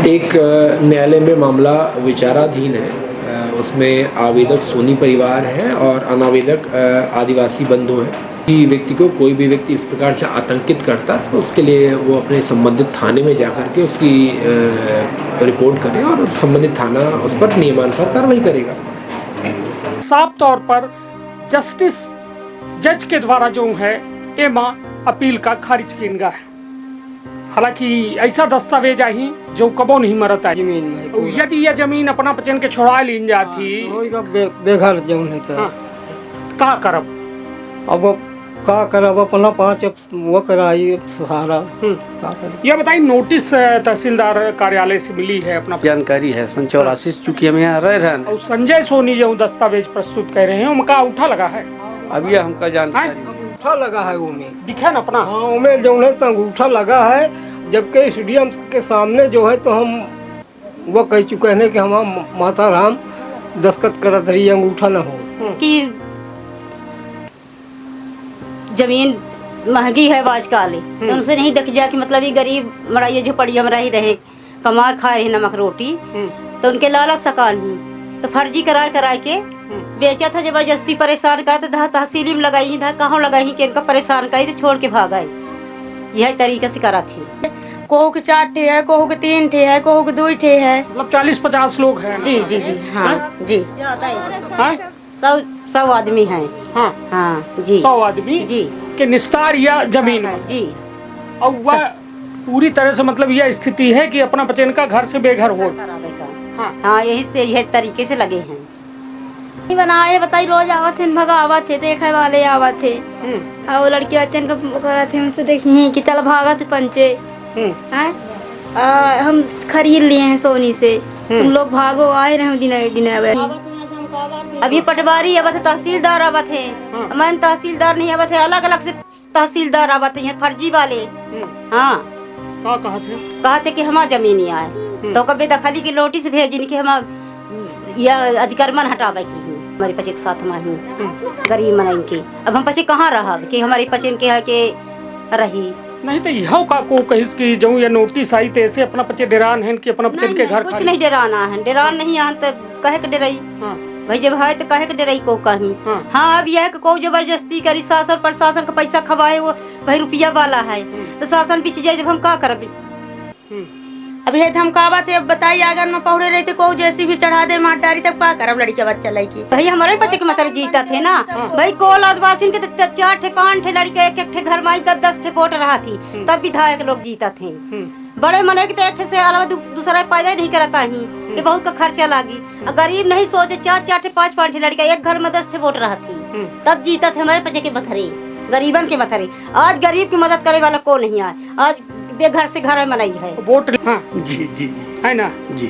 एक न्यायालय में मामला विचाराधीन है। उसमें आवेदक सोनी परिवार है और अनावेदक आदिवासी बंधु हैं कि व्यक्ति को कोई भी व्यक्ति इस प्रकार से आतंकित करता तो उसके लिए वो अपने संबंधित थाने में जा कर के उसकी रिपोर्ट करें और संबंधित थाना उस पर नियमानुसार कार्रवाई करेगा। साफ तौर पर जस्टिस जज के द्वारा जो है एमा अपील का खारिज किया गया है। हालांकि ऐसा दस्तावेज आई जो कबो नहीं मरता है। जमीन में यदि यह जमीन अपना बचन के छोड़ा लीन जाती बेघर जौन है तो का करब। अब का करब अपना पाँच वो कराई सहारा यह बताइए नोटिस तहसीलदार कार्यालय से मिली है अपना जानकारी है। 84 चूंकि हम यहाँ रह रहे हैं और संजय सोनी जो दस्तावेज प्रस्तुत कर रहे हैं उनका उठा लगा है। अब ये हमका जानकारी अंगूठा लगा है वो में दिखे ना अपना। हाँ उमें जो है तो अंगूठा लगा है, जबकि स्टेडियम के सामने जो है तो हम वो कह चुके हैं कि हम माता राम दस्तखत करत रही अंगूठा न हो कि जमीन महंगी है आजकल तो उनसे नहीं देख जा कि मतलब ये गरीब मराइए झोपड़ी हम रही रहे कमा खा रहे नमक रोटी तो उनके लालच सकान ही तो फर्जी करा के बेचा था। जबरदस्ती परेशान करा तो तहसीली में लगाई था कहाँ लगाई कि इनका परेशान करी तो छोड़ के भाग आई। यही तरीके से करा थी। कोहू के 4 ठे है, कोहू के 3 ठे है, कोहू के 2 ठे है। मतलब 40-50 लोग हैं। जी जी जी हाँ जी 100 आदमी हैं। हाँ हाँ जी 100 आदमी जी के निस्तार या जमीन जी। और वह पूरी तरह से मतलब यह स्थिति है कि अपना बचन का घर से बेघर हो। हाँ यही से यह तरीके से लगे हैं। बनाए बताई रोज आवत थे भगावत थे देखे वाले आवत थे और लड़की अचन का थे उनसे देखी कि चल भागा से पंचे हम खरीद लिए हैं सोनी से तुम लोग भागो आए रहे दिन अब ये पटवारी अब थे तहसीलदार अब थे मैं तहसीलदार नहीं अब थे अलग अलग से तहसीलदार अब थे फर्जी वाले। हाँ कहते कि हमारा जमीन आए तो कभी दखली की नोटिस भेजी कि हम यह अतिक्रमण हटावे की हमारे पचे के साथ हमारी गरीब मन के अब हम पचे कहाँ रहा कि हमारे पचे के है के रही नहीं तो यह का को कहिस कि जो ये नोटिस आई तैसे अपना पचे डेरान है कि अपना पचे के घर कुछ नहीं डेराना है। डेरान नहीं आन तो कहे के डराई भाई जब है तो कहे के डराई को कहीं। हाँ अब यह को जबरदस्ती करी शासन प्रशासन का पैसा खवाए वो भाई रुपया वाला है तो शासन पीछे जाए जब हम का करब। अभी है धमकावा थे अब बताइए अगर न पौड़े रहे थे को जैसी भी चढ़ा दे मार डारी तब का करब लड़की बच्चा लड़की भाई हमारे बच्चे के मतलब जीता थे ना भाई कोल आदिवासी के 4 ठे 5 ठे लड़के एक ठे घर में 10 ठे वोट रहा थी तब विधायक लोग जीता थे। बड़े मने के एक ठे से अलावा दूसरा पैदा नहीं करता ही कि बहुत का खर्चा लागी। गरीब नहीं सोचे 4 ठे 5 ठे लड़के एक घर में 10 ठे वोट रहा थी तब जीता थे हमारे बच्चे के बथरे गरीबन के बथरे। आज गरीब की मदद करे वाला को नहीं आए। आज बेघर से घर मनाई है वोट। हाँ जी जी है ना जी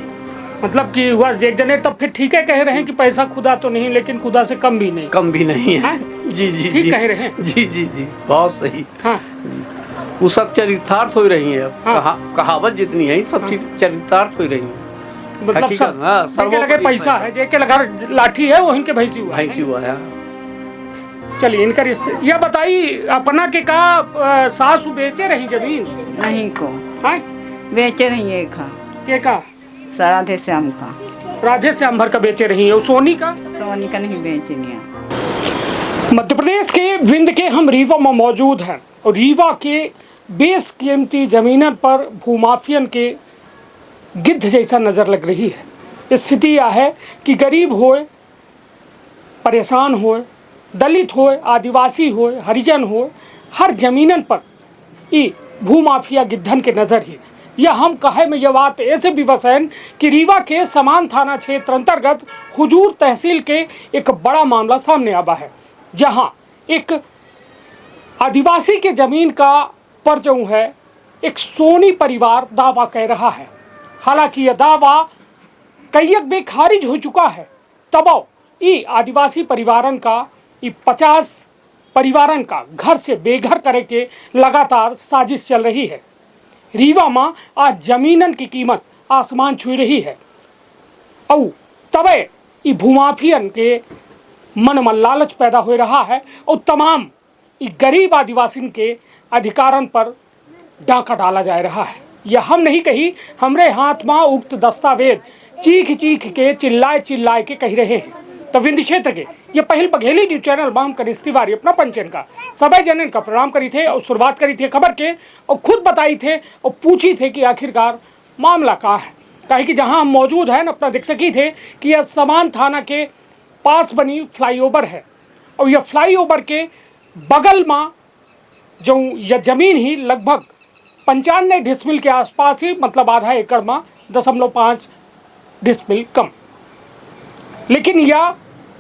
मतलब कि हुआ एक जने तब फिर ठीक है कह रहे हैं कि पैसा खुदा तो नहीं लेकिन खुदा से कम भी नहीं है। जी जी ठीक जी कह रहे हैं। जी जी जी बहुत सही। हाँ वो सब चरितार्थ हो रही है। अब कहावत जितनी है सब चरितार्थ हो रही है। मतलब सब लगे पैसा है जेके लगा लाठी है वो इनके भैंसी हुआ है। चलिए इनका रिश्ते यह बताइए अपना के का सासू बेचे रही जमीन नहीं को बेचे रही है के का राधे श्याम का राधे श्याम भर का बेचे रही है। सोनी का नहीं बेचे नहीं। मध्य प्रदेश के विंध्य के हम रीवा में मौजूद हैं और रीवा के बेस कीमती जमीनों पर भूमाफियन के गिद्ध जैसा नजर लग रही है। स्थिति यह है कि गरीब होए परेशान होए दलित होए आदिवासी होए हरिजन होए हर जमीनन पर ये भूमाफिया गिद्धन के नज़र है। यह हम कहे में यह बात ऐसे विवश है कि रीवा के समान थाना क्षेत्र अंतर्गत हुजूर तहसील के एक बड़ा मामला सामने आवा है जहां एक आदिवासी के जमीन का पर जो है एक सोनी परिवार दावा कह रहा है। हालांकि यह दावा कई बार खारिज हो चुका है। तब ये आदिवासी परिवारन का 50 परिवारन का घर से बेघर करे के लगातार साजिश चल रही है। रीवा में आज जमीनन की कीमत आसमान छू रही है और तबे ये भूमाफियन के मन में लालच पैदा हो रहा है और तमाम ये गरीब आदिवासी के अधिकारन पर डाका डाला जा रहा है। यह हम नहीं कही, हमरे हाथ में उक्त दस्तावेज चीख चीख के चिल्लाए चिल्लाए के कह रहे हैं। तो विंध्य क्षेत्र के ये पहल बघेली न्यूज चैनल बाम कनिष्ठ तिवारी अपना पंचन का सभी जनन का प्रणाम करी थे और शुरुआत करी थी खबर के और खुद बताई थे और पूछी थे कि आखिरकार मामला क्या है। कहे कि जहां हम मौजूद हैं अपना देख सकी थे कि यह समान थाना के पास बनी फ्लाईओवर है और यह फ्लाईओवर के बगल में जो यह जमीन ही लगभग 95 डिसमिल के आसपास ही, मतलब आधा एकड़ में 0.5 डिसमिल कम। लेकिन यह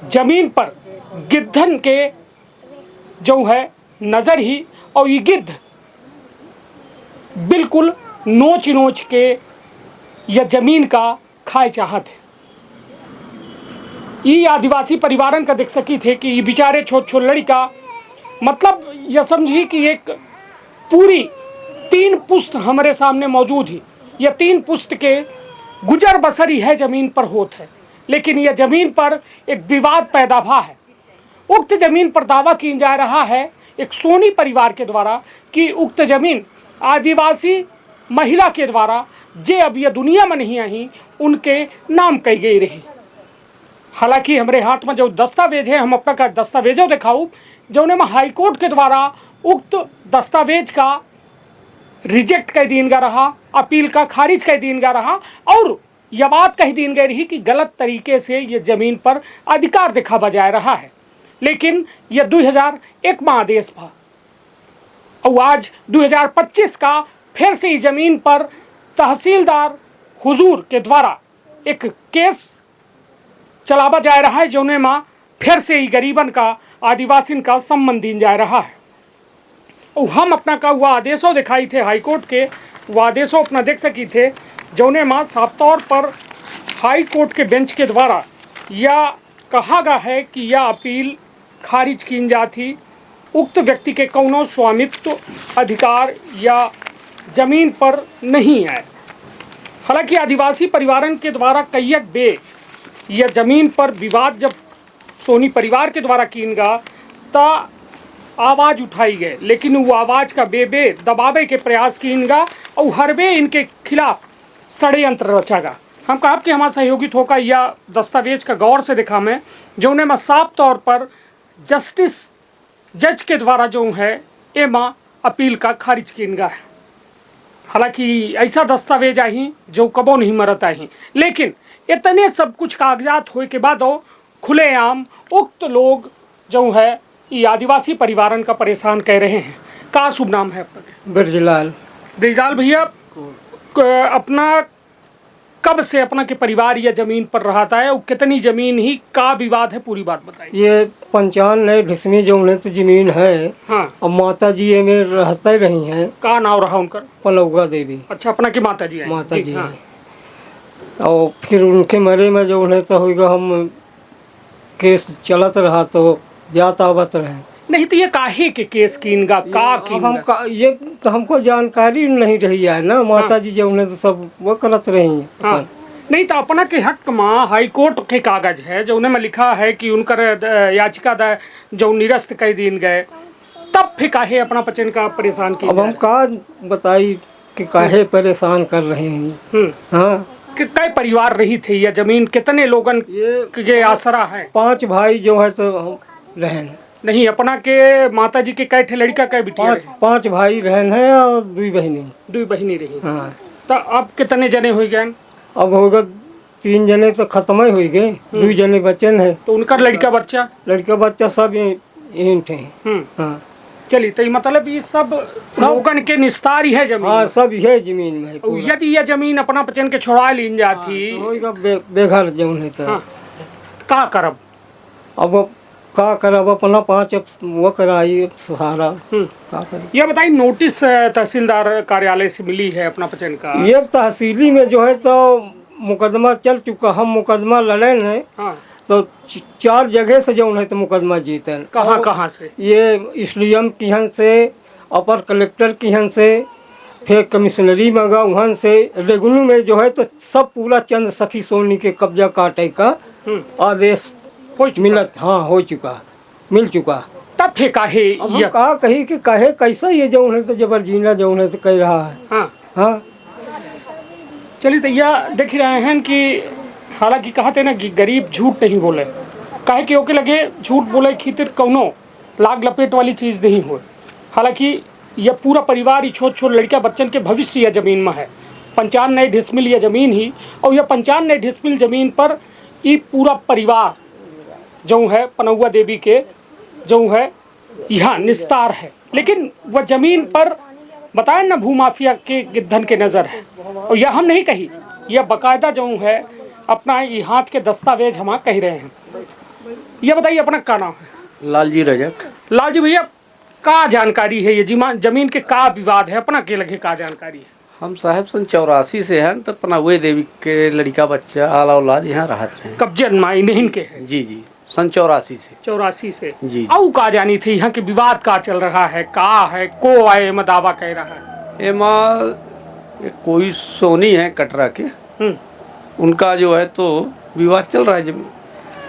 जमीन पर गिद्धन के जो है नजर ही, और ये गिद्ध बिल्कुल नोच नोच के यह जमीन का खाए चाहत है। ये आदिवासी परिवारन का देख सकी थे कि ये बेचारे छोट छोट लड़का, मतलब यह समझी कि एक पूरी 3 पुश्त हमारे सामने मौजूद ही, यह 3 पुश्त के गुजर बसरी है जमीन पर होत है। लेकिन यह जमीन पर एक विवाद पैदा हुआ है। उक्त जमीन पर दावा किया जा रहा है एक सोनी परिवार के द्वारा कि उक्त जमीन आदिवासी महिला के द्वारा जे अब यह दुनिया में नहीं आई उनके नाम कही गई रही। हालांकि हमारे हाथ में जो दस्तावेज है, हम अपना का दस्तावेजों दिखाऊं जो में हाईकोर्ट के द्वारा उक्त दस्तावेज का रिजेक्ट कर दीन गया रहा, अपील का खारिज कर दीन गया रहा और यह बात कही दीन गई रही कि गलत तरीके से ये जमीन पर अधिकार दिखावा जा रहा है। लेकिन यह 2001 में आदेश था और आज 2025 का फिर से इस जमीन पर तहसीलदार हुजूर के द्वारा एक केस चलावा जा रहा है जो में फिर से ही गरीबन का आदिवासी का सम्मान दीन जा रहा है। और हम अपना का हुआ आदेशों दिखाई थे हाईकोर्ट के, वह आदेशों अपना देख सकी थे जौने में साफ तौर पर हाई कोर्ट के बेंच के द्वारा यह कहा गया है कि यह अपील खारिज की जाती उक्त व्यक्ति के कौनो स्वामित्व अधिकार या जमीन पर नहीं है। हालांकि आदिवासी परिवारन के द्वारा कईयक बे यह जमीन पर विवाद जब सोनी परिवार के द्वारा कीन गा ता आवाज़ उठाई गए, लेकिन वो आवाज़ का बे दबावे के प्रयास कीन गा और हर बे इनके खिलाफ षड्यंत्र रचागा। हम कहा कि हमारा सहयोगी थोका यह दस्तावेज का गौर से दिखा मैं जो में साफ तौर पर जस्टिस जज के द्वारा जो है एमा अपील का खारिज किन गया है। हालांकि ऐसा दस्तावेज आई जो कबो नहीं मरत आई, लेकिन इतने सब कुछ कागजात होए के बाद खुलेआम उक्त लोग जो है ये आदिवासी परिवारन का परेशान कह रहे हैं। का शुभ नाम है आपका? ब्रजलाल। ब्रजलाल भैया, अपना कब से अपना के परिवार या जमीन पर रहता है और कितनी जमीन ही का विवाद है, पूरी बात बताइए। ये 95 डिसमिल जो उन्हें तो जमीन है। हाँ। और माता जी ये में रहते रही हैं। का नाम रहा उनका? पलौगा देवी। अच्छा, अपना की माता जी है? माता जी हाँ। और फिर उनके मरे में जो उन्हें तो होगा हम केस चलत रहा तो जात आवत रहे। नहीं तो ये काहे के केस कीनगा का कीनगा? ये तो हमको जानकारी नहीं रही है ना। माता जी जो उन्हें तो सब वो करत रही हैं। हाँ। नहीं तो अपना के हक में हाई कोर्ट के कागज है जो उन्हें में लिखा है कि उनकर याचिका जो निरस्त कर दीन गए, तब फिर काहे अपना बच्चन का परेशान किया? अब हम का बताई कि काहे परेशान कर रहे हैं। हाँ। कई परिवार रही थी या जमीन कितने लोगन के आसरा है? 5 भाई जो है तो हम रहन नहीं, अपना के माता जी के कई ठे लड़का कई बिटिया? 5 भाई रहन है और 2 बहनी। 2 बहनी रही। हाँ। तो अब कितने जने हो गए? अब होगा 3 जने तो खत्म ही हो गए, 2 जने बचन है। तो उनका लड़का बच्चा सब यहीं थे। हाँ। चलिए, तो मतलब ये सब लोगन के निस्तार ही है जमीन। हाँ, सब है जमीन में। यदि यह जमीन अपना बच्चन के छोड़ा लीन जाती तो बेघर जो है तो का करब? अब का करब अपना 5 वो कराई सहारा। ये बताइए, नोटिस तहसीलदार कार्यालय से मिली है अपना बच्चन का? ये तहसीली में जो है तो मुकदमा चल चुका, हम मुकदमा लड़े हैं। हाँ। तो 4 जगह से जो है तो मुकदमा जीते। कहाँ से? ये इसलिए किहन से, अपर कलेक्टर किहन से, फिर कमिश्नरी मगा वहाँ से, रेगुलू में जो है तो सब पूरा चंद सखी सोनी के कब्जा काटे का आदेश मिलत। हाँ, हो चुका, मिल चुका। तब फिर काहे कहा कही कि काहे कैसा ये जो है तो जबर जीना जो है तो कह रहा है। हाँ। हाँ। चलिए तैया देख ही रहे हैं कि हालांकि कहते ना कि गरीब झूठ नहीं बोले, काहे कि ओके लगे झूठ बोले खीतिर कौनो लाग लपेट वाली चीज़ नहीं हो। हालांकि यह पूरा परिवार ही छोट छोट लड़कियां बच्चन के भविष्य यह ज़मीन में है। 95 डिसमिल यह ज़मीन ही, और यह 95 डिसमिल ज़मीन पर ये पूरा परिवार जो है पनौआ देवी के जो है यहाँ निस्तार है। लेकिन वह ज़मीन पर बताएं ना भूमाफिया के गिद्धन के नज़र है, और यह हम नहीं कही, यह बाकायदा जो है अपना ये हाथ के दस्तावेज हम कह रहे हैं। यह बताइए अपना क्या नाम है? लालजी रजक। लाल जी भैया, का जानकारी है ये जमीन के का विवाद है, अपना के लगे का जानकारी है? हम साहब सन 84 से हैं, तो पनौए देवी के लड़का बच्चा आला औलाद यहाँ रहते हैं। कब्जे माई नहीं के है? जी जी, सन 84 से। 84 से जी। औ का जानी थी यहाँ के विवाद का चल रहा है, का है को आए में दावा कह रहा है? एमा कोई सोनी है कटरा के, उनका जो है तो विवाद चल रहा है जमीन।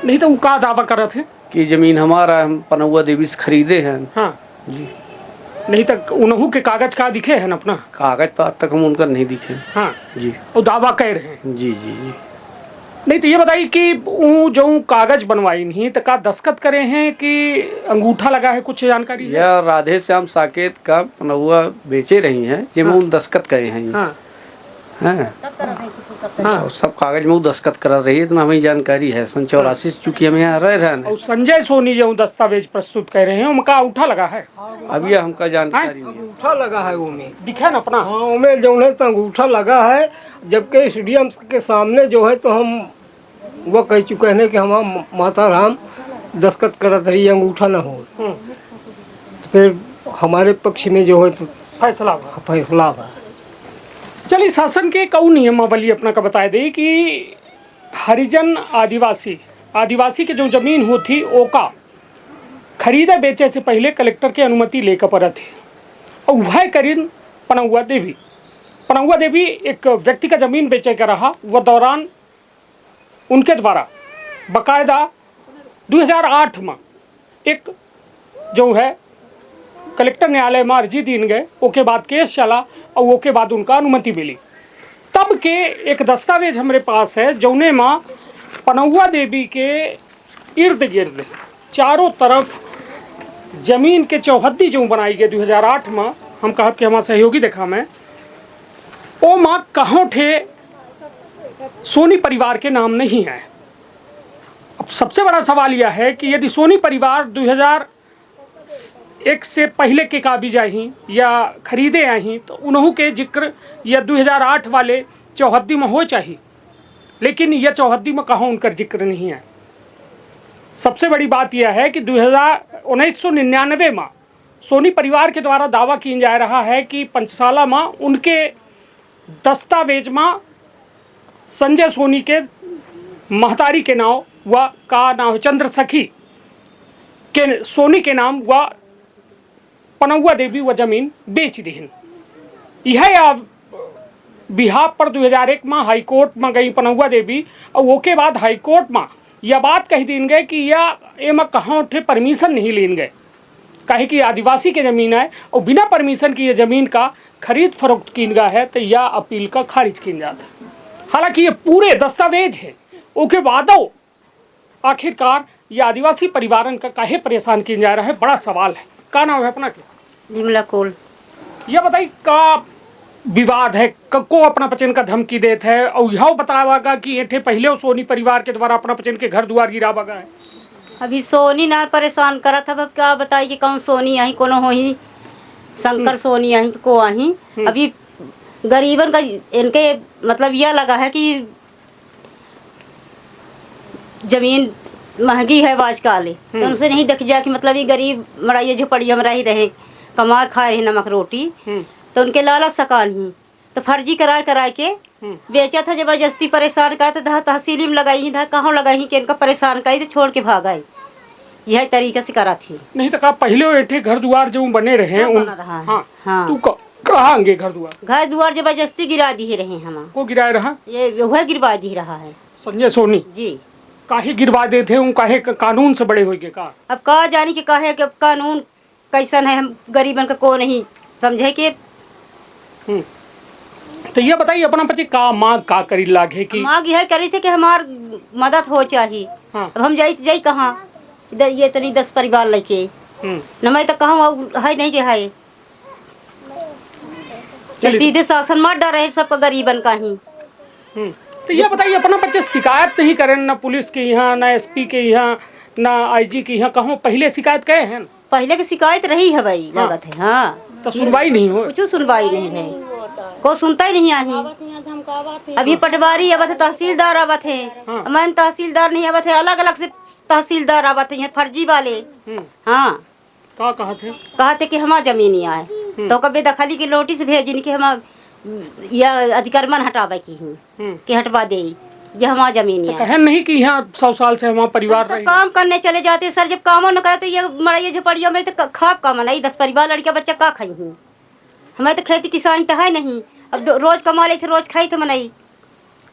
नहीं तो वो का दावा कर रहे थे कि जमीन हमारा, हम पनौआ देवी से खरीदे हैं। हाँ जी। नहीं तक उन्हों के कागज का दिखे है ना अपना? कागज तो आज तक हम उनका नहीं दिखे। हाँ जी। वो दावा कह रहे हैं। जी जी जी। नहीं तो ये बताइए कि वो जो कागज बनवाई नहीं तो का दस्तखत करे हैं कि अंगूठा लगा है, कुछ जानकारी है? यह राधे श्याम साकेत का पनौआ बेचे रही हैं, जिसमें उन दस्तखत करे हैं। हाँ हैं। हाँ। और सब कागज में वो दस्तखत करा रही है, इतना हमें जानकारी है। सन 84 से चूंकि हम यहाँ रह रहे हैं। और संजय सोनी जो दस्तावेज प्रस्तुत कर रहे हैं उनका अंगूठा लगा है? अब यह हमका जानकारी नहीं है। अंगूठा लगा है वो में, दिखा ना अपना? हाँ उमें जो है तो अंगूठा लगा है, जबकि स्टेडियम के सामने जो है तो हम वो कह चुके हैं कि हम माता राम दस्तखत करत रही, अंगूठा ना हो। फिर हमारे पक्ष में जो है तो फैसला हुआ। फैसला हुआ। चलिए शासन के कऊ नियमावली अपना का बता दे कि हरिजन आदिवासी के जो जमीन होती ओका खरीदे बेचे से पहले कलेक्टर की अनुमति लेकर पड़त है, और वह करीन पनौआ देवी एक व्यक्ति का जमीन बेचे का रहा। वह दौरान उनके द्वारा बकायदा 2008 में एक जो है कलेक्टर न्यायालय में अर्जी दीन गए, ओके बाद केस चला और ओके बाद उनका अनुमति मिली। तब के एक दस्तावेज हमारे पास है जौने में पनौआ देवी के इर्द गिर्द चारों तरफ जमीन के चौहद्दी जो बनाई गई 2008 में, हम कहब कि हमारा सहयोगी देखा मैं ओ माँ कहाँ ठे सोनी परिवार के नाम नहीं है। अब सबसे बड़ा सवाल यह है कि यदि सोनी परिवार 2001 से पहले के काबिज आई या खरीदे आई तो उन्हों के जिक्र या 2008 वाले चौहद्दी में हो चाहिए, लेकिन यह चौहद्दी में कहाँ उनका जिक्र नहीं है। सबसे बड़ी बात यह है कि 1999 में सोनी परिवार के द्वारा दावा किया जा रहा है कि पंचशाला में उनके दस्तावेज में संजय सोनी के महतारी के नाम व का नाम चंद्र सखी के सोनी के नाम व पनौआ देवी व जमीन बेच दीन। यह बिहार पर 2001 में हाईकोर्ट में गई पनौआ देवी, और वो के बाद हाईकोर्ट में यह बात कही दीन गए कि यह एम कहाँ उठे परमिशन नहीं लीन गए, कहे कि आदिवासी के ज़मीन है और बिना परमिशन की यह ज़मीन का खरीद फरोख्त किन गया है तो यह अपील का खारिज किन जाता है। हालांकि ये पूरे दस्तावेज है, ओके वादो आखिरकार ये आदिवासी परिवारन का काहे परेशान किया जा रहा है, बड़ा सवाल है। का नाम है अपना? क्या विमला कोल। यह बताइए का विवाद है, को अपना पचन का धमकी देते है, और यह बतावागा कि ये पहले सोनी परिवार के द्वारा अपना पचन के घर द्वार गिरावागा है? अभी सोनी ना परेशान करा था, अब क्या बताइए कि कौन सोनी आई कोनो होही, शंकर सोनी आई को आई। अभी गरीबन का इनके मतलब यह लगा है कि जमीन महंगी है आजकल, तो उनसे नहीं देख जा कि मतलब ये गरीब मराइए झोपड़िया में रही रहे, कमा खा रहे नमक रोटी, तो उनके लालच सकान ही तो फर्जी कराए के बेचा था, जबरदस्ती परेशान करा था, तहसीली में लगाई था, कहाँ लगाई कि इनका परेशान करी तो छोड़ के भाग आई। यह तरीके से करा थी। नहीं तो कहा पहले बैठे घर द्वार जो बने रहे उन हाँ, हाँ। तू कहाँ आएंगे घर द्वार जबरदस्ती गिरा दी रहे हम को गिराए रहा, ये वह गिरवा दी रहा है संजय सोनी जी। काहे गिरवा देते हैं, काहे कानून से बड़े होगे का? अब का जानी कि काहे कि अब कानून कैसन है, हम गरीबन का को नहीं समझे के। तो ये बताइए अपना बच्चे का मांग का करी लागे की मांग यह करी थे कि हमार मदद हो चाहिए। हाँ। अब हम जाई कहाँ, इधर ये तनी 10 परिवार लेके न मैं तो कहूँ है नहीं कि है चलिए। सीधे शासन मत डरे सबका गरीबन का ही। तो ये बताइए अपना बच्चे शिकायत नहीं करें ना पुलिस के यहाँ, ना एसपी के यहाँ, ना आईजी के यहाँ, कहूँ पहले शिकायत गए हैं? पहले की शिकायत रही है भाई, लागत है। हाँ, तो सुनवाई नहीं हो? कुछ सुनवाई नहीं है, को सुनता ही नहीं आही। अभी पटवारी आवत है, तहसीलदार आवत है, मैं तहसीलदार नहीं आवत है, अलग अलग से तहसीलदार आवत है, फर्जी वाले। हाँ, कहते कि हमारा जमीन यहाँ है, तो कभी दखली की नोटिस भेजी कि हम या अधिक्रमण हटावे की ही कि हटवा दे, ये हमारा जमीन है। कहे नहीं कि यहाँ 100 साल से हमारा परिवार तो काम करने चले जाते सर, जब काम न करते ये मड़ाइया झपड़िया में तो खाप का मनाई 10 परिवार लड़का बच्चा का खाई हूँ। हमें तो खेती किसानी तो है नहीं, अब रोज कमा ले थे रोज खाई तो मनाई,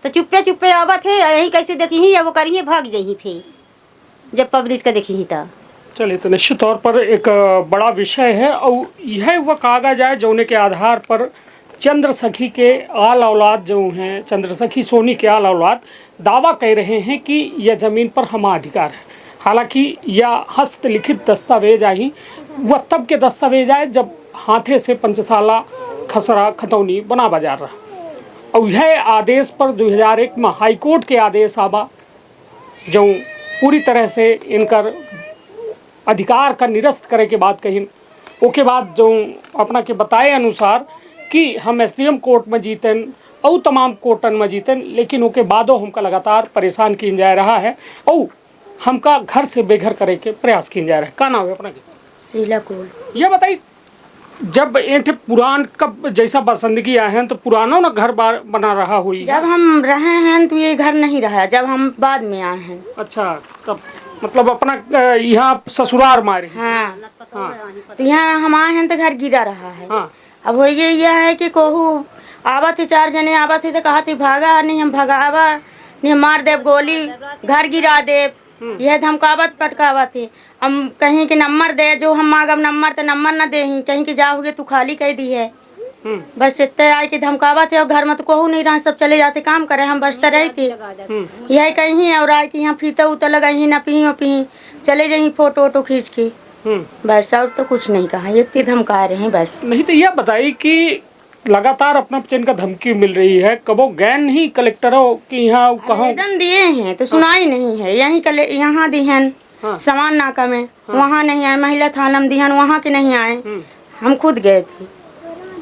तो चुप्पे चुप्पे आवा थे यही कैसे देखी ही, वो करिए भाग जाही फिर जब पब्लिक का देखी ही था। चलिए, तो निश्चित तौर पर एक बड़ा विषय है और यह वह कागज है जोने के आधार पर चंद्र सखी के आल औलाद जो हैं, चंद्र सखी सोनी के आल औलाद दावा कह रहे हैं कि यह ज़मीन पर हमारा अधिकार है। हालांकि यह हस्तलिखित दस्तावेज आई, वह तब के दस्तावेज आए जब हाथे से पंचशाला खसरा खतौनी बना बाजार रहा और यह आदेश पर 2001 में हाईकोर्ट के आदेश आवा जो पूरी तरह से इनकर अधिकार का निरस्त करे के बाद कहीं ओके बाद जो अपना के बताए अनुसार कि हम एसडीएम कोर्ट में जीतन और तमाम कोर्टन में जीतन, लेकिन ओके बादो हमका लगातार परेशान किया जा रहा है और हमका घर से बेघर करे के प्रयास किया जा रहा है। का नाम है अपना? श्रीला कोल। ये बताइए, जब एक पुरान कब जैसा बसंदगी आए हैं तो पुराना ना घर बार बना रहा हुई? जब हम रहे हैं तो ये घर नहीं रहा, जब हम बाद में आए हैं। अच्छा, तब मतलब अपना यहाँ ससुराल मारे? हाँ, तो यहाँ हम आए हैं तो घर गिरा रहा है। हाँ। अब हो यह है कि कोहू आवा थे, 4 जने आवा थे तो कहा थे भागा नहीं, हम भगावा नहीं, मार देव गोली, घर गिरा देव, यह धमकावत पटकावा थे। हम कहीं के नंबर दे, जो हम मांगब नंबर तो नंबर न दे, कहीं के जाओगे तू खाली कह दी है। बस इतने आए कि धमकावा थे और घर में तो कोहू नहीं रहा, सब चले जाते काम करे, हम बचते रहे थे। यही कहीं और आए कि यहाँ फीता उता लगाई न पी चले जाइए फोटो वोटो खींच के, बस और तो कुछ नहीं कहा, ये इतनी धमका रहे हैं बस। नहीं तो यह बताइए कि लगातार अपना जिनका धमकी मिल रही है, कबो गैन नहीं कलेक्टरों की यहाँ कहो आवेदन दिए हैं तो सुनाई नहीं है, यहीं यहाँ दिहन समान नाका में, वहाँ नहीं आए, महिला थाना में दिहन, वहाँ के नहीं आए, हम खुद गए थे।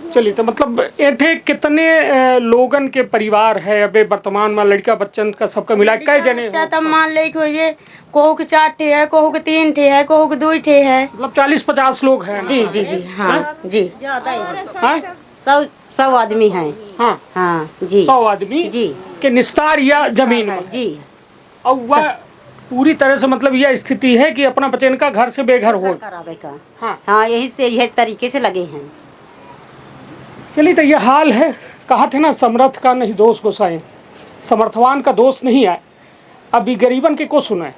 चलिए, तो मतलब एठे कितने लोगन के परिवार है अबे वर्तमान में लड़का बच्चन का सबका मिला कई जने? तब मान ले ये कोहू के 4 ठे है, कोहू के 3 ठे है, कोहू के 2 ठे है, मतलब 40-50 लोग हैं। जी जी जी। हाँ जी, 100 आदमी हैं। हाँ हाँ जी, 100 आदमी जी के निस्तार या जमीन में जी। और वह पूरी तरह से मतलब यह स्थिति है कि अपना बच्चन का घर से बेघर हो करावे का। हाँ हाँ, यही से यह तरीके से लगे हैं। चलिए, तो यह हाल है। कहा थे ना, समर्थ का नहीं दोष गोसाई, समर्थवान का दोष नहीं आए। अभी गरीबन के को सुनाए,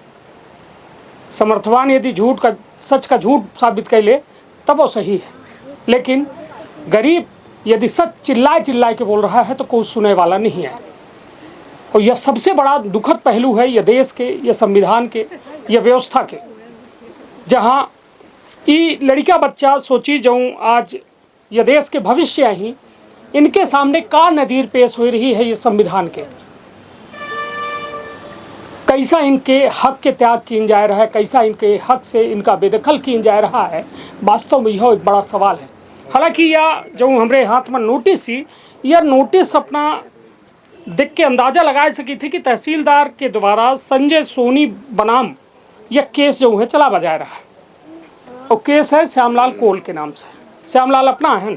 समर्थवान यदि झूठ का सच का झूठ साबित कर ले तब वो सही है, लेकिन गरीब यदि सच चिल्लाए के बोल रहा है तो कोई सुनने वाला नहीं है। और यह सबसे बड़ा दुखद पहलू है यह देश के, यह संविधान के, यह व्यवस्था के, जहाँ ये लड़का बच्चा सोची जाऊँ आज यह देश के भविष्य ही इनके सामने का नज़ीर पेश हो रही है। ये संविधान के कैसा इनके हक के त्याग किया जा रहा है, कैसा इनके हक से इनका बेदखल किया जा रहा है, वास्तव में यह एक बड़ा सवाल है। हालांकि यह जो हमारे हाथ में नोटिस ही, यह नोटिस अपना देख के अंदाज़ा लगा सकी थी कि तहसीलदार के द्वारा संजय सोनी बनाम यह केस जो है चला बजा रहा है और केस है श्यामलाल कोल के नाम से। श्यामलाल अपना है?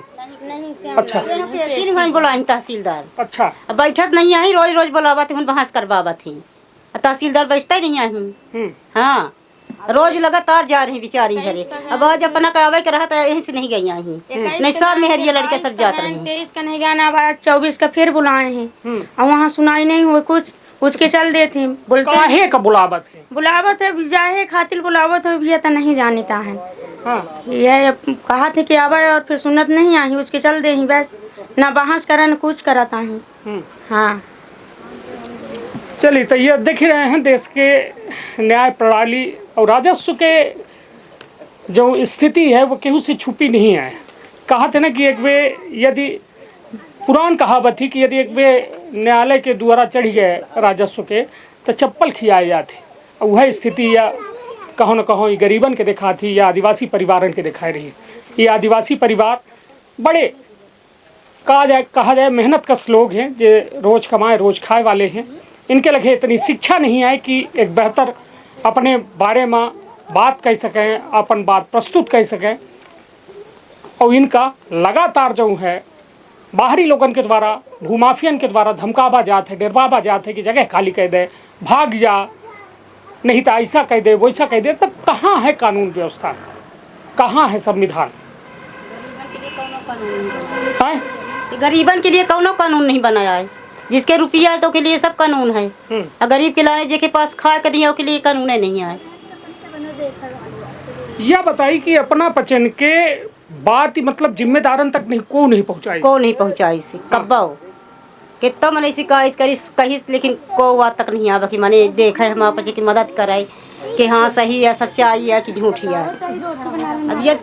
अच्छा, बुलाई तहसीलदार। अच्छा, बैठत नहीं आई, रोज रोज बुलावा थे, बहस करवावा थी, तहसीलदार बैठता ही नहीं आई। हाँ, रोज लगातार जा रही बेचारी घरे। अब आज अपना कहवे के रहा था, यहीं से नहीं गई आई, नहीं सब मेहरिया लड़के सब जात रही। 23 का नहीं गया ना, 24 का फिर बुलाए हैं और वहाँ सुनाई नहीं हुई, कुछ के चल देते बोलते काहे का बुलावत है? बुलावत है जाहे खातिर बुलावत है, भी तो नहीं जानता है। हाँ। यह कहा थे कि आवा और फिर सुनत नहीं आई, उसके चल दे ही बस। ना बहस करा न कुछ कराता हूँ। हाँ चलिए, तो ये देख ही रहे हैं देश के न्याय प्रणाली और राजस्व के जो स्थिति है वो केहू से छुपी नहीं है। कहा था ना कि एक वे यदि पुरान कहावत थी कि यदि एक वे न्यायालय के द्वारा चढ़ गए राजस्व के तो चप्पल खियाए जाते। और वह स्थिति या कहो न कहो ये गरीबन के देखा थी या आदिवासी परिवारन के दिखाई रही। ये आदिवासी परिवार बड़े कहा जाए मेहनत कश लोग हैं, जो रोज कमाए रोज खाए वाले हैं। इनके लगे इतनी शिक्षा नहीं है कि एक बेहतर अपने बारे में बात कह सकें, अपन बात प्रस्तुत कर सकें। और इनका लगातार जो है बाहरी लोगन के द्वारा, भूमाफियन के द्वारा धमकावा जात है, डरवावा जात है कि जगह खाली कर दे, भाग जा, नहीं तो ऐसा कह दे वैसा कह दे। तब कहाँ है कानून व्यवस्था, कहाँ है संविधान? गरीबन के लिए कौनो कानून नहीं बनाया है। जिसके रुपया है तो के लिए सब कानून है, और गरीब के लाने जिसके पास खाए के नहीं है उसके लिए कानून नहीं है। यह बताई कि अपना पचन के बात मतलब जिम्मेदारन तक नहीं को नहीं पहुंचाई सी कब्बा हो कितना मैंने शिकायत करी कही, लेकिन को बात तक नहीं आवा कि मैंने देखा है हम आपस की मदद कराई कि हाँ सही है, सच्चाई है कि झूठी है। अब ये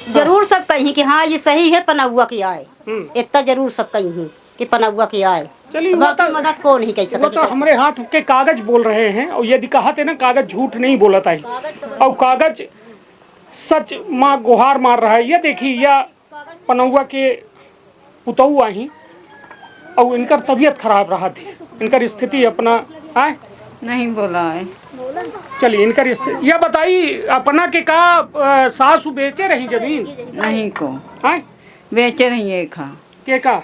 जरूर सब कहीं कि हाँ ये सही है, पनाहुआ की आए, इतना जरूर सब कहीं कि पनाहुआ की आए। चलिए, मदद को नहीं कह सकते। तो हमारे हाथ के कागज बोल रहे हैं। और यदि कहा थे ना कागज झूठ नहीं बोलता है, और कागज सच माँ गुहार मार रहा है। ये देखिए या पनौआ के पुतौआ ही और इनकर तबीयत खराब रहा थी, इनकर स्थिति अपना आए नहीं बोला है। चलिए इनकर स्थिति यह बताई अपना के का सासू बेचे रही जमीन नहीं को आए बेचे रही है खा के का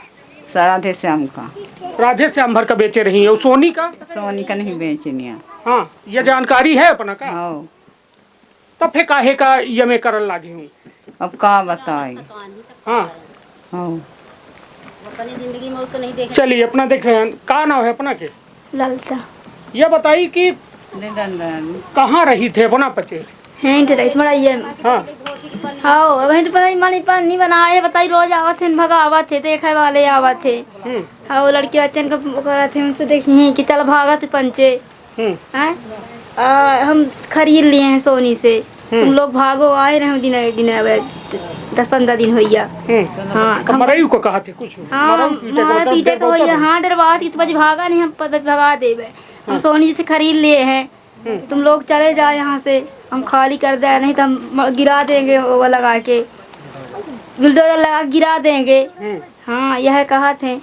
राधे श्याम का, राधे श्याम भर का बेचे रही है। और सोनी का नहीं बेचनी है। हाँ यह जानकारी है अपना का। हाँ तब फिर काहे का ये मैं करल लागी हूँ, अब का बताए। हाँ हाँ चलिए अपना देख रहे हैं का नाम है अपना के ललता यह बताई कि कहाँ रही थे अपना पचे से। हैं इंटर इस बड़ा ये हाँ हाँ वहीं तो पता मानी पर नहीं बनाए बताई रोज आवत थे भगा आवत थे देखे वाले आवत थे। हाँ वो लड़की अचन का करत थे उनसे देखी कि चल भागा से पंचे हैं हम खरीद लिए हैं सोनी से, तुम लोग भागो आए रहे दिन दिन 10-15 दिन होइया। हाँ मरई को कहा थे कुछ हाँ मारा पीटे को होइया। हाँ डरवा थी तो बच भागा नहीं, हम भगा देवे। हम सोनी से खरीद लिए हैं, तुम लोग चले जाओ यहाँ से, हम खाली कर दे नहीं तो हम गिरा देंगे वो लगा के, बुलडोजर लगा गिरा देंगे। हाँ यह कहा थे।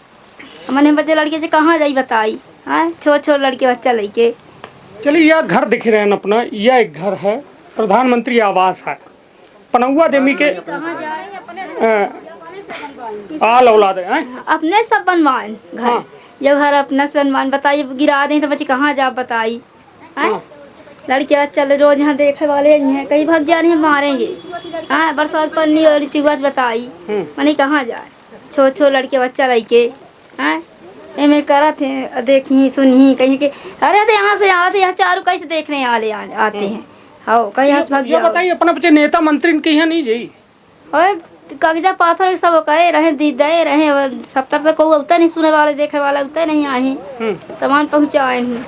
मैंने बच्चे लड़के से कहाँ जाई बताई। हाँ छोटे लड़के बच्चा लेके। चलिए यह घर दिख रहे हैं अपना, यह एक घर है प्रधानमंत्री आवास है पनौआ देवी के आल औलाद है अपने सब बनवान घर। हाँ। ये घर अपना से बनवान बताइए गिरा दें तो बच्चे कहाँ जा बताई। हाँ। लड़कियाँ चल रोज यहाँ देखे वाले हैं, कहीं भाग जा रही है मारेंगे। हाँ बरसात पड़नी और चुगत बताई मैंने कहाँ जाए छोटे लड़के बच्चा लड़के। हाँ मैं करा थे देखी सुनी कहीं के अरे तो यहाँ से आते यहाँ चारों कैसे देखने आते हैं। हाँ कहीं यहाँ से भाग जाओ। बताइए अपना बच्चे नेता मंत्री के यहाँ नहीं जाई और कागजा पाथर सब कहे रहे दे रहे सब तक को उतना नहीं सुने वाले देखे वाला उतना नहीं आई तमाम पहुँचाए हैं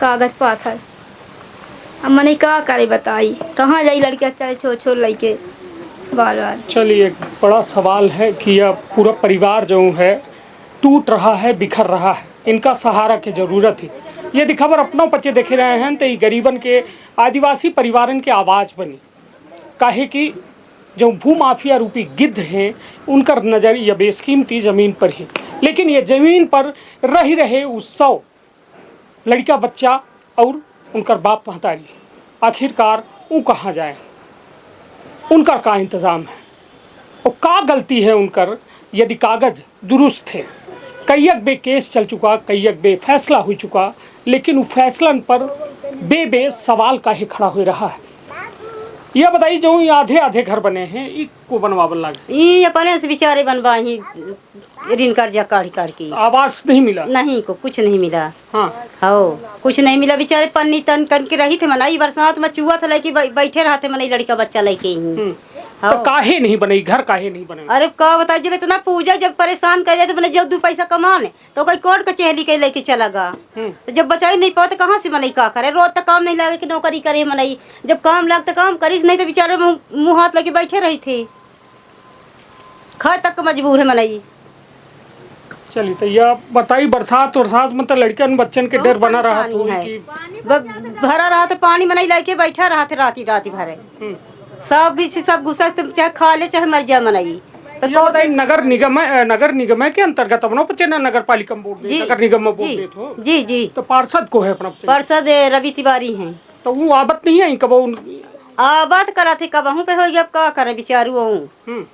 कागज पाथर। अब मैंने क्या करे बताई कहाँ जाई लड़के अच्छा छोटे लड़के बार बार। चलिए एक बड़ा सवाल है कि यह पूरा परिवार जो है टूट रहा है बिखर रहा है, इनका सहारा की जरूरत है। यदि खबर अपनों बच्चे देख रहे हैं तो गरीबन के आदिवासी परिवारन के आवाज़ बनी काहे कि जो भूमाफिया रूपी गिद्ध हैं उनका नज़र यह बेशकीमती ज़मीन पर है, लेकिन ये ज़मीन पर रह रहे उस 100 लड़का बच्चा और उनका बाप महतारी आखिरकार वो कहाँ जाए, उनका का इंतज़ाम है और का गलती है उनकर। यदि कागज़ दुरुस्त थे कईयक बे केस चल चुका, कईयक बे फैसला हो चुका, लेकिन वो फैसलन पर बे सवाल का ही खड़ा हो रहा है। यह बताइए जो ये आधे घर बने हैं को बनवावन लगे ये अपने से बेचारे बनवाही ऋण कर्जा काढ़ की आवास नहीं मिला नहीं को कुछ नहीं मिला। हाँ हो कुछ नहीं मिला बेचारे पन्नी तन करके रही थे मनाई बरसात में चुआ था लेके बैठे रहते मनाई लड़का बच्चा लेके ही तो काहे नहीं बने घर, काहे नहीं बने? अरे का बताइए, जब इतना पूजा जब परेशान कर जाए तो मैंने जब 2 पैसा कमाने तो कोई कोर्ट कचहरी के लेके चला गा। तो जब बचा ही नहीं पाओ तो कहाँ से मनई का करे? रोज तक काम नहीं लगे कि नौकरी करे मनई, जब काम लग तो काम करीस, नहीं तो बेचारे मुँह हाथ लगे बैठे रही थे, खाए तक मजबूर है मनई। चलिए तो यह बताइए, बरसात में तो लड़कन बच्चन के डर बना रहा भरा रहा था पानी, मनई लेके बैठा रहा थे राती भरे, सब भी सब घुसा, चाहे खा ले चाहे मर जाए मनई। तो नगर निगम के अंतर्गत अपना पचेना नगर पालिका बोर्ड, नगर निगम में बोर्ड दे तो जी जी। तो पार्षद को है अपना? पार्षद रवि तिवारी हैं। तो वो आबत नहीं आई कब? आबाद करा थे कब पे हो गया, अब का करे बेचारू।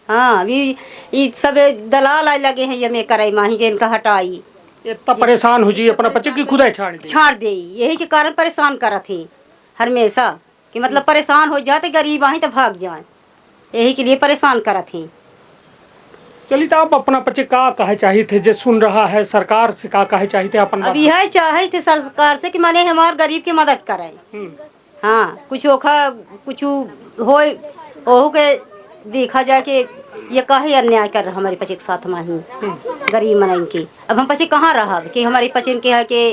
हाँ ये सब दलाल आए लगे हैं, ये में करे माही के इनका हटाई, इतना परेशान हो जी अपना बच्चे की खुदा छाड़ दे, यही के कारण परेशान करा थे हमेशा, कि मतलब परेशान हो जाते गरीब आही तो भाग जाए, यही के लिए परेशान करा थे। चलिए तो आप अपना बच्चे का कहे चाहिए थे, जो सुन रहा है सरकार से का कहे चाहिए थे अपन? अब यह चाहे थे सरकार से कि माने हमारे गरीब की मदद करे। हाँ कुछ ओखा कुछ हो के देखा जाए कि ये काहे अन्याय कर रहा हमारे पचे के साथ माही गरीब मनई के। अब हम पचे कहाँ रहा कि हमारे पचे के है के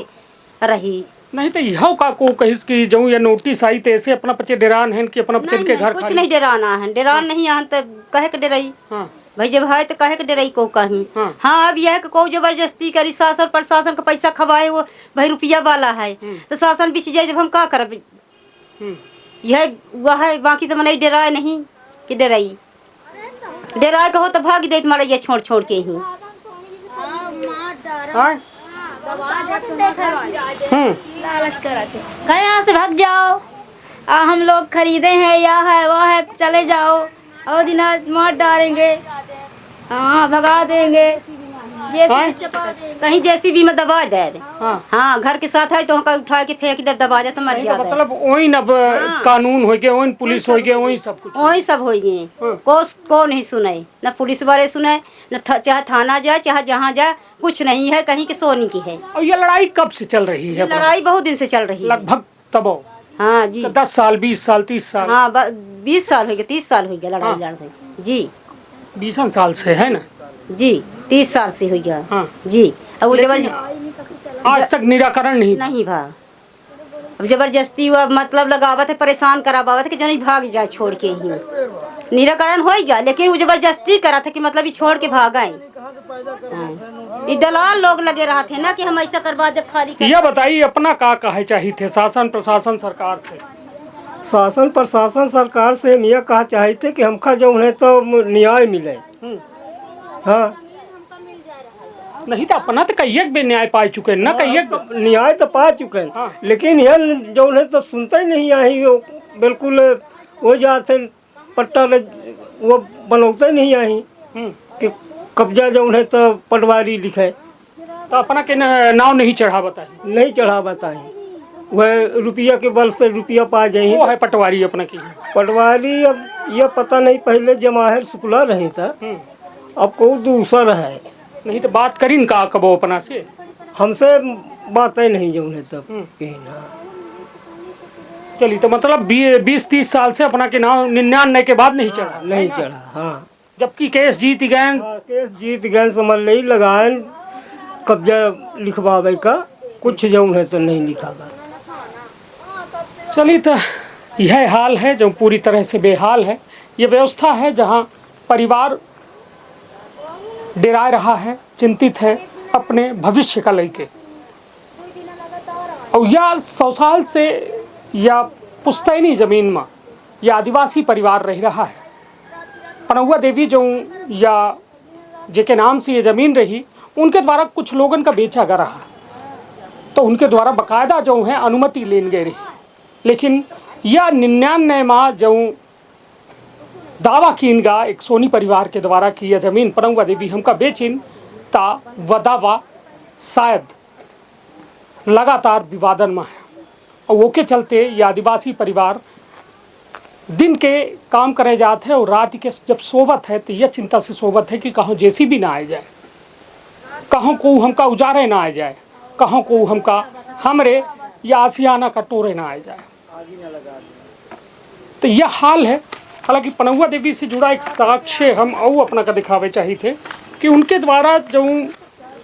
रही नहीं तो यह का को कहिस कि जो ये नोटिस आई तो ऐसे अपना पचे डेरान है कि अपना पचे के घर कुछ नहीं डेराना है, डेरान नहीं आहन तो कहे के डेराई। भाई जब है तो कहे के डेराई को कहीं। हाँ अब यह को जबरदस्ती करी, शासन प्रशासन का पैसा खवाए, वो भाई रुपया वाला है तो शासन बिछ जाए, जब हम का कर यह वह है। बाकी तो मने डराए नहीं कि डराई, डराए कहो तो भाग दे मरैया छोड़ छोड़ के ही। लालच कराते कहीं यहाँ से भाग जाओ, हम लोग खरीदे हैं या है वो है, चले जाओ और दिन मार डालेंगे, हाँ भगा देंगे, कहीं जेसीबी में दबा दे। हाँ घर के साथ है तो हमका उठा के फेंक दे, दबा दे तो मर जाए। मतलब वही न कानून हो गया, वही पुलिस हो गया, वही सब कुछ वही सब हो गए। को नहीं सुने, न पुलिस वाले सुने, न चाहे थाना जाए चाहे जहाँ जाए, कुछ नहीं है, कहीं के सोनी की है। और ये लड़ाई कब से चल रही है? लड़ाई बहुत दिन से चल रही है, लगभग तब। हाँ जी 10 साल 20 साल 30 साल। हाँ 20 साल हो गए, 30 साल हो गया लड़ाई लड़ते जी। 20 साल से है ना जी, 30 साल से हो गया। हाँ जी। अब वो जबरदस्ती आज तक निराकरण नहीं भा। अब जबरदस्ती हुआ, मतलब लगावत है, परेशान करावत है कि जो नहीं भाग जाए छोड़ के ही। निराकरण हो गया लेकिन वो जबरदस्ती करा था कि मतलब ये छोड़ के भाग आए। ये दलाल लोग लगे रहा थे ना कि हम ऐसा करवा दे खाली। यह बताइए अपना का कहे चाहिए थे शासन प्रशासन सरकार से? शासन प्रशासन सरकार से हम यह कहा चाहते कि हमका जो है तो न्याय मिले। हाँ नहीं तो अपना तो कई एक न्याय पा चुके ना, कई न्याय तो पा चुके हैं। हाँ। लेकिन यह जो है तो सुनते ही नहीं आई, वो बिल्कुल वो जाते पट्टा वो बनौते नहीं आई कि कब्जा जो है तो पटवारी लिखे, तो अपना के नाव नहीं चढ़ा बताए, नहीं चढ़ा बताए, वह रुपया के बल से रुपया पा जाए। वो है पटवारी अपना की पटवारी। अब यह पता नहीं, पहले जमाहिर शुक्ला रहे था, अब को दूसरा है। नहीं तो बात करी का कबो अपना से? हमसे बातें नहीं जो है तब कहना। चलिए तो मतलब 20-30 साल से अपना के नाम 99 के बाद नहीं चढ़ा? नहीं चढ़ा। हाँ जबकि केस जीत गए। हाँ, केस जीत गए, समझ नहीं लगाए, कब्जा लिखवावे का कुछ जो है तो नहीं लिखा गया। चलिए तो यह हाल है जो पूरी तरह से बेहाल है। ये व्यवस्था है जहाँ परिवार डरा रहा है, चिंतित है अपने भविष्य का लेके। और या 100 साल से या पुश्तैनी जमीन में या आदिवासी परिवार रह रहा है। पनौआ देवी जो या जिनके नाम से ये ज़मीन रही, उनके द्वारा कुछ लोगों का बेचा गया रहा, तो उनके द्वारा बाकायदा जो है अनुमति लेन गई रही। लेकिन यह 99 माह जो दावा कीन गा एक सोनी परिवार के द्वारा की यह ज़मीन पनौआ देवी हमका बेचिन ता व दावा शायद लगातार विवादन में है। और वो के चलते ये आदिवासी परिवार दिन के काम करे जाते हैं और रात के जब सोबत है तो यह चिंता से सोबत है कि कहाँ जेसीबी ना आ जाए, कहाँ को हमका उजारे ना आ जाए, कहाँ को हमका हमरे या आसियाना का टोरे ना आ जाए। तो यह हाल है हालांकि पनौआ देवी से जुड़ा एक साक्ष्य हम और अपना का दिखावे चाहिए थे कि उनके द्वारा जो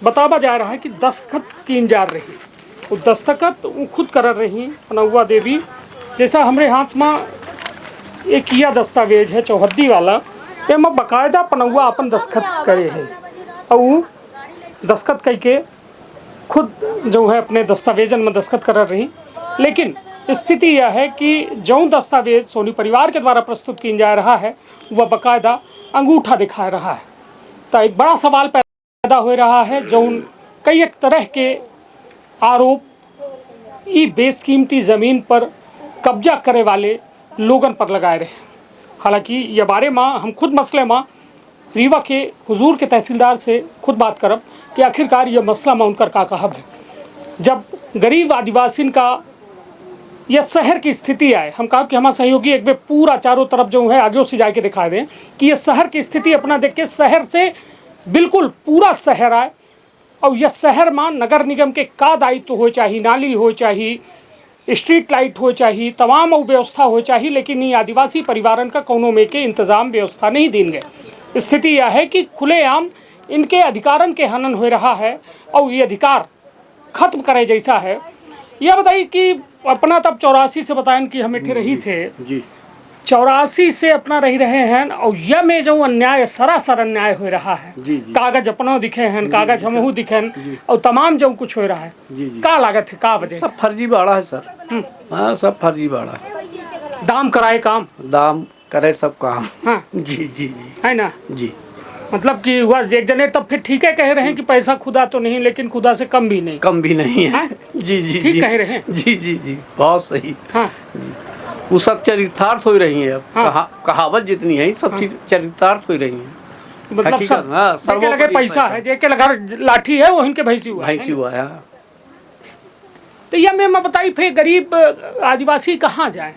बतावा जा रहा है कि दस्तखत कीन जा रही, वो दस्तखत वो खुद कर रही पनौआ देवी। जैसा हमारे हाथ में एक किया दस्तावेज है चौहद्दी वाला, ये में बाकायदा पनौआ अपन दस्तखत करे है और दस्तखत करके खुद जो है अपने दस्तावेजन में दस्तखत कर रही। लेकिन स्थिति यह है कि जो दस्तावेज सोनी परिवार के द्वारा प्रस्तुत किया जा रहा है वह बाकायदा अंगूठा दिखा रहा है। तो एक बड़ा सवाल पैदा हो रहा है जो कई एक तरह के आरोप ई बेशकीमती ज़मीन पर कब्जा करे वाले लोगन पर लगाए रहे। हालांकि यह बारे में हम खुद मसले में रीवा के हुजूर के तहसीलदार से खुद बात करब कि आखिरकार यह मसला में उनकर का कहब है। जब गरीब आदिवासी का यह शहर की स्थिति आए, हम कहा कि हमारा सहयोगी एक बार पूरा चारों तरफ जो है आगे से जाके दिखा दें कि यह शहर की स्थिति अपना देख के शहर से बिल्कुल पूरा शहर आए और यह शहर में नगर निगम के का दायित्व हो चाहिए, नाली हो चाहिए, स्ट्रीट लाइट हो चाहिए, तमाम व्यवस्था हो चाहिए, लेकिन ये आदिवासी परिवारन का कोनो में के इंतजाम व्यवस्था नहीं दी गए। स्थिति यह है कि खुलेआम इनके अधिकारन के हनन हो रहा है और ये अधिकार खत्म करे जैसा है। यह बताइए कि अपना तब 84 से बताएं कि हम इठे रही थे जी, 84 से अपना रही रहे हैं और यह में जो अन्याय सरासर अन्याय हो रहा है, जी, जी। कागज अपना दिखे हैं, कागज हमहू दिखे और तमाम जो कुछ हो रहा है, जी, जी। का लागत है, का वजह सब फर्जी बाड़ा है सर। हाँ, सब फर्जी बाड़ा है। दाम कराए काम, दाम करे सब काम। हाँ जी जी जी है ना। जी। मतलब कि हुआ एक जने तब फिर ठीक है कह रहे हैं कि पैसा खुदा तो नहीं लेकिन खुदा से कम भी नहीं, कम भी नहीं है। हाँ? जी जी ठीक जी कह रहे हैं। जी जी जी, बहुत सही। हाँ वो सब चरितार्थ हो रही है अब। हाँ। कहावत जितनी है सब चीज चरितार्थ हो रही है। मतलब हकीकत, सब हाँ, जेके लगे पैसा है, जेके लगा लाठी है वो इनके भैंसी हुआ है। भैंसी हुआ है। तो यह मैं बताई फिर गरीब आदिवासी कहाँ जाए?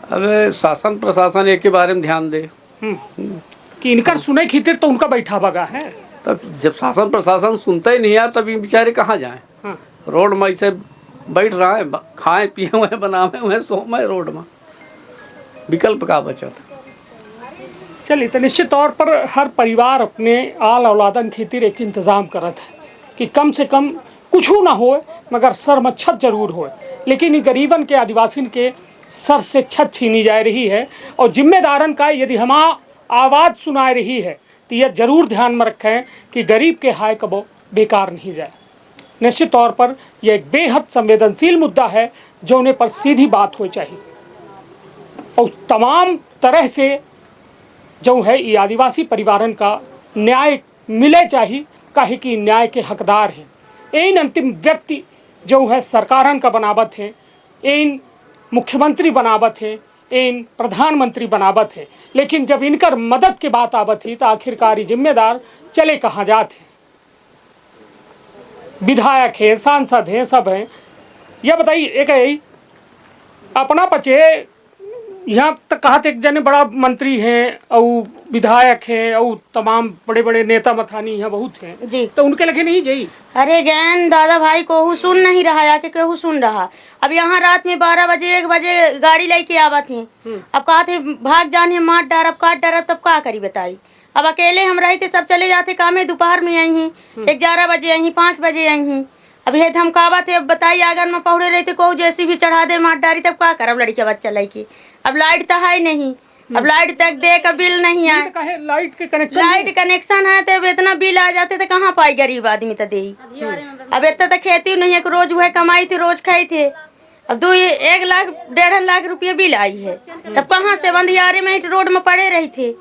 अब शासन प्रशासन एक के बारे में ध्यान दे। कि इनकर सुने खीतिर तो उनका बैठा बगा है। तब जब शासन प्रशासन सुनता ही नहीं यार, तब ये बेचारे कहाँ जाएं? हाँ। रोड में ऐसे बैठ रहा है, खाए पिए हुए बनावे हुए सोमे रोड में, विकल्प का बचत। चलिए, तो निश्चित तौर पर हर परिवार अपने आल औलादन खातिर एक इंतज़ाम करत है कि कम से कम कुछ ना हो मगर सर में छत जरूर हो। लेकिन ये गरीबन के आदिवासियों के सर से छत छीनी जा रही है और जिम्मेदारन का यदि हम आवाज़ सुना रही है तो यह जरूर ध्यान में रखें कि गरीब के हाय कबो बेकार नहीं जाए। निश्चित तौर पर यह एक बेहद संवेदनशील मुद्दा है जो उन्हें पर सीधी बात हो चाहिए और तमाम तरह से जो है ये आदिवासी परिवारन का न्याय मिले चाहिए, काहे कि न्याय के हकदार हैं। इन अंतिम व्यक्ति जो है सरकारन का बनावत है, इन मुख्यमंत्री बनावत है, इन प्रधानमंत्री बनावत है, लेकिन जब इनकर मदद के बात आवत ही तो आखिरकार जिम्मेदार चले कहाँ जाते हैं? विधायक है, सांसद हैं, सब हैं। यह बताइए, एक है अपना पचे यहाँ तक कहा एक जने बड़ा मंत्री हैं और विधायक हैं और तमाम बड़े बड़े नेता मथानी यहाँ बहुत हैं जी, तो उनके लगे नहीं जाई। अरे गैन दादा भाई कोहू सुन नहीं रहा, आके केहू सुन रहा। अब यहाँ रात में 12 बजे 1 बजे गाड़ी लेके आवा थी। अब कहा थे भाग जाने मार डार, अब काट डारा, तब का करी बताई। अब अकेले हम रहे थे, सब चले जाते कामे, दोपहर में आई ही 11 बजे आई, 5 बजे आई ही। अब ये धमकावा थे, अब बताई आगन में पहुड़े रहे थे, कहू जैसी भी चढ़ा दे मार डारी, तब का करब लड़के बच्चा लड़की। अब लाइट तो है नहीं, अब लाइट तक दे का बिल नहीं आए। लाइट के कनेक्शन, लाइट कनेक्शन है तो इतना बिल आ जाते तो कहाँ पाई गरीब आदमी तो दे। अब इतना तो खेती नहीं है कि रोज वह कमाई थी, रोज खाई थे। अब 1 लाख 1.5 लाख रुपये बिल आई है, तब कहाँ से बंधियारे में रोड में पड़े रही थे।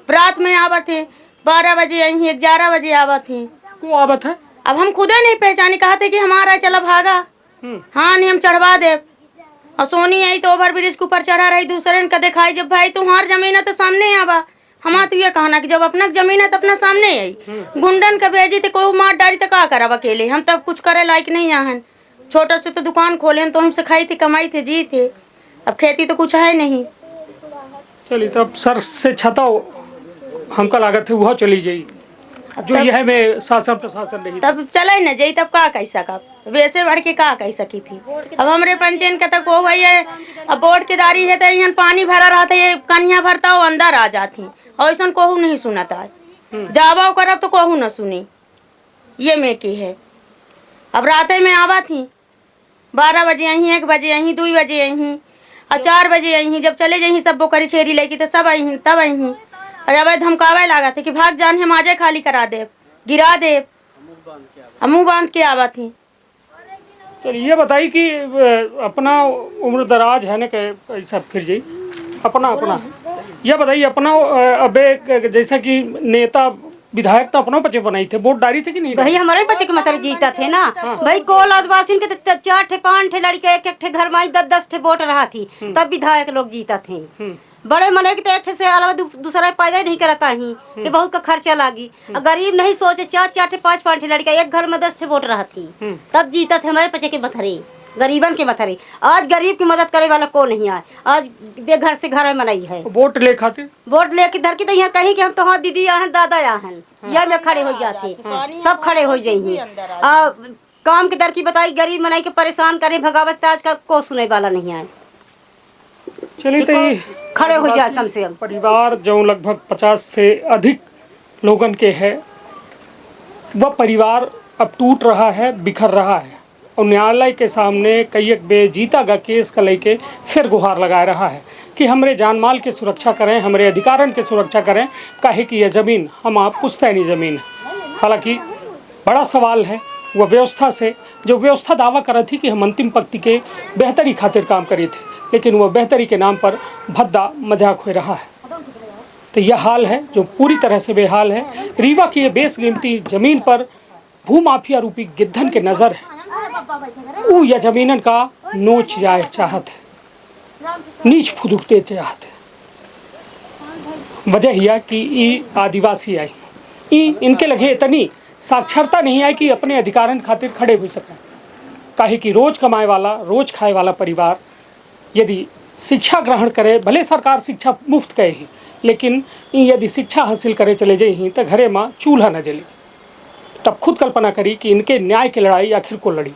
रात में आवा थे 12 बजे आई, 11 बजे आवा थे। को आवत है? अब हम खुदे नहीं पहचानी, कहा थे कि हमारा चला भागा। हाँ नहीं हम चढ़वा दे। और सोनी आई तो ओवर ब्रिज के ऊपर चढ़ा रही, दूसरे का दिखाई जब भाई तुम्हार जमीन है तो सामने आवा। हमारा तो ये कहना कि जब अपना जमीन है तो अपना सामने आई। गुंडन का भेजी थे, कोई मार डाली तो का करब अकेले, हम तब कुछ करे लायक नहीं आहन। छोटा से तो दुकान खोले तो हमसे खाई थी, कमाई थे, जी थे। अब खेती तो कुछ है नहीं। चलिए, तब सर से छताओ हमका लागत है वह चली जाई। जो यह में शासन प्रशासन नहीं था। तब चले न जाई तब का कह सका वैसे बढ़ के का कह सकी थी। अब हमरे पंचायत का तक हो गई है। अब बोर्ड की दारी है तो यहाँ पानी भरा रहा था ये कन्या भरता हो अंदर आ जाती और ऐसा कोहू नहीं सुनाता जावा करब तो कोहू न सुनी ये में की है। अब राते में आवा थी 12 बजे यहीं 1 बजे यहीं 2 बजे यहीं और 4 बजे यहीं जब चले जाही सब बोकरी छेरी लेगी तो सब यहीं तब यहीं और अब धमकावे लगा थे कि भाग जान हम आजे खाली करा दे गिरा दे मुँह बांध के आवा थी। चलिए ये बताइए कि अपना उम्र दराज है ना कि ऐसा फिर जी अपना अपना ये बताइए अपना अबे जैसा कि नेता विधायक तो अपना बच्चे बनाई थे वोट डाली थे कि नहीं? भाई हमारे बच्चे के मतलब जीता थे ना। भाई कोल आदिवासी के 4 ठे 5 ठे लड़के एक ठे घर में 10 ठे वोट रहा थी तब विधायक लोग जीता थे। बड़े मने के तो एक ठे से अलावा दूसरा पैदा ही नहीं करता ही कि बहुत का खर्चा लागी। गरीब नहीं सोचे 4 ठे 5 ठे लड़का एक घर में 10 ठे वोट रहा थी तब जीता थे हमारे बच्चे के मथरी गरीबन के मथरी। आज गरीब की मदद करे वाला को नहीं आए। आज बेघर से घर मनाई है वोट ले खाते वोट लेके धर के यहाँ कहीं कि हम तो हाँ दीदी आहन दादा आहन यह में खड़े हो जाते सब खड़े हो जाइए। काम के दर की बताई गरीब मनाई के परेशान करे भगावत आज का को सुने वाला नहीं आए। चलिए तो खड़े हो जाए कम से कम परिवार जो लगभग 50 से अधिक लोगन के है वह परिवार अब टूट रहा है बिखर रहा है और न्यायालय के सामने कई एक बे जीता गा केस का लेके फिर गुहार लगा रहा है कि हमरे जान माल की सुरक्षा करें हमरे अधिकारन की सुरक्षा करें काहे कि यह ज़मीन हम आप पुश्तैनी ज़मीन है। हालांकि बड़ा सवाल है वह व्यवस्था से जो व्यवस्था दावा कर रही थी कि हम अंतिम पंक्ति के बेहतरी खातिर काम करे थे लेकिन वह बेहतरी के नाम पर भद्दा मजाक हो रहा है। तो यह हाल है जो पूरी तरह से बेहाल है। रीवा की ये बेशकीमती ज़मीन पर भूमाफिया रूपी गिद्धन के नज़र है वो यह ज़मीनन का नोच जाए चाहत है नीच फुदुकते चाहत है। वजह यह कि ये आदिवासी आई इनके लगे इतनी साक्षरता नहीं आई कि अपने अधिकारन खातिर खड़े हो सकें। काहे कि रोज कमाए वाला रोज खाए वाला परिवार यदि शिक्षा ग्रहण करे भले सरकार शिक्षा मुफ्त कहे ही लेकिन यदि शिक्षा हासिल करे चले जाए तो घरे में चूल्हा न जले। तब खुद कल्पना करी कि इनके न्याय की लड़ाई आखिर को लड़ी।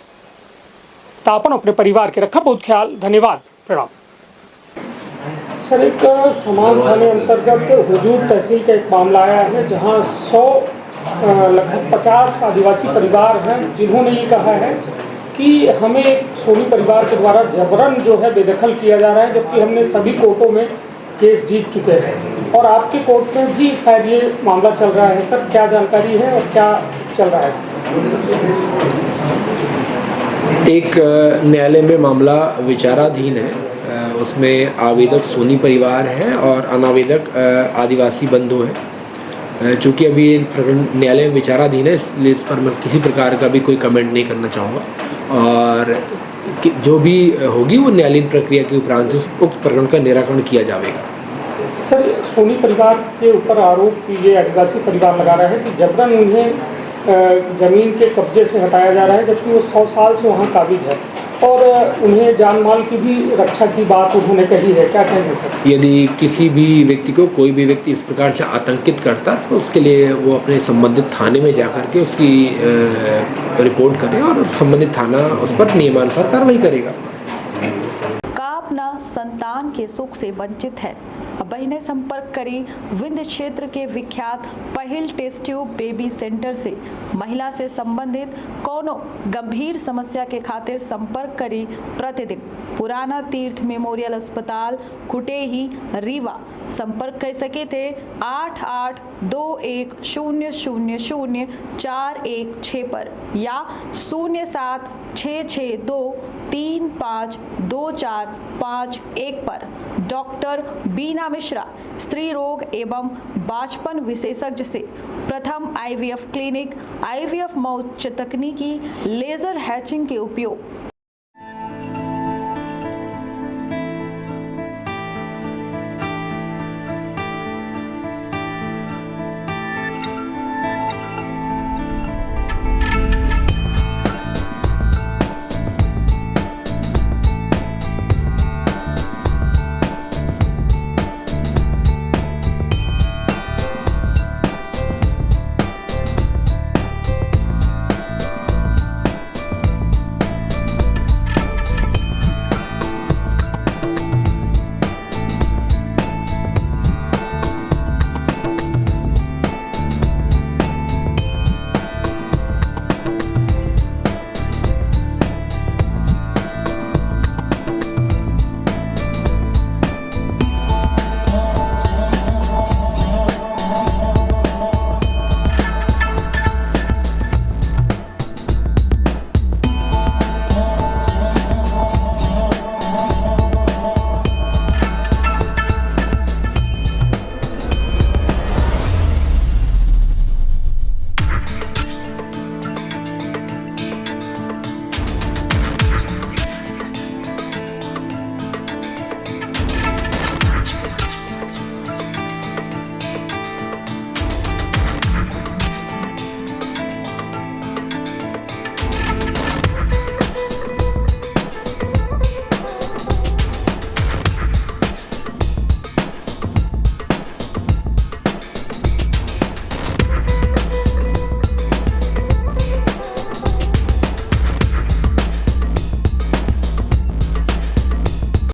तो अपन अपने परिवार के रखा बहुत ख्याल। धन्यवाद प्रणाम। सर एक समान थाने अंतर्गत हुजूर तहसील का एक मामला आया है जहां 100 लगभग 50 आदिवासी परिवार हैं जिन्होंने ये कहा है कि हमें सोनी परिवार के द्वारा जबरन जो है बेदखल किया जा रहा है जबकि हमने सभी कोर्टों में केस जीत चुके हैं और आपके कोर्ट में भी शायद ये मामला चल रहा है। सर क्या जानकारी है और क्या चल रहा है? एक न्यायालय में मामला विचाराधीन है। उसमें आवेदक सोनी परिवार है और अनावेदक आदिवासी बंधु हैं। चूँकि अभी प्रकरण न्यायालय में विचाराधीन है इसलिए इस पर मैं किसी प्रकार का भी कोई कमेंट नहीं करना चाहूँगा और जो भी होगी वो न्यायालयीन प्रक्रिया के उपरांत उक्त प्रकरण का निराकरण किया जाएगा। सर सोनी परिवार के ऊपर आरोप ये आदिवासी परिवार लगा रहा है कि जबरन उन्हें ज़मीन के कब्जे से हटाया जा रहा है जबकि वो 100 साल से वहाँ काबिज है और उन्हें जान माल की भी रक्षा की बात उन्होंने कही है। क्या कहेंगे सर? यदि किसी भी व्यक्ति को कोई भी व्यक्ति इस प्रकार से आतंकित करता तो उसके लिए वो अपने संबंधित थाने में जा कर के उसकी रिपोर्ट करे और संबंधित थाना उस पर नियमानुसार कार्रवाई करेगा। का अपना संतान के सुख से वंचित है बहने संपर्क करी विंध्य क्षेत्र के विख्यात पहिल टेस्ट ट्यूब बेबी सेंटर से महिला से संबंधित कोनो गंभीर समस्या के खातिर संपर्क करी प्रतिदिन पुराना तीर्थ मेमोरियल अस्पताल कुटेही रीवा संपर्क कर सके थे 8821000416 पर या 0766235245 पर। डॉक्टर बीना मिश्रा स्त्री रोग एवं बाचपन विशेषज्ञ से प्रथम IVF क्लिनिक IVF मौत तकनीकी लेजर हैचिंग के उपयोग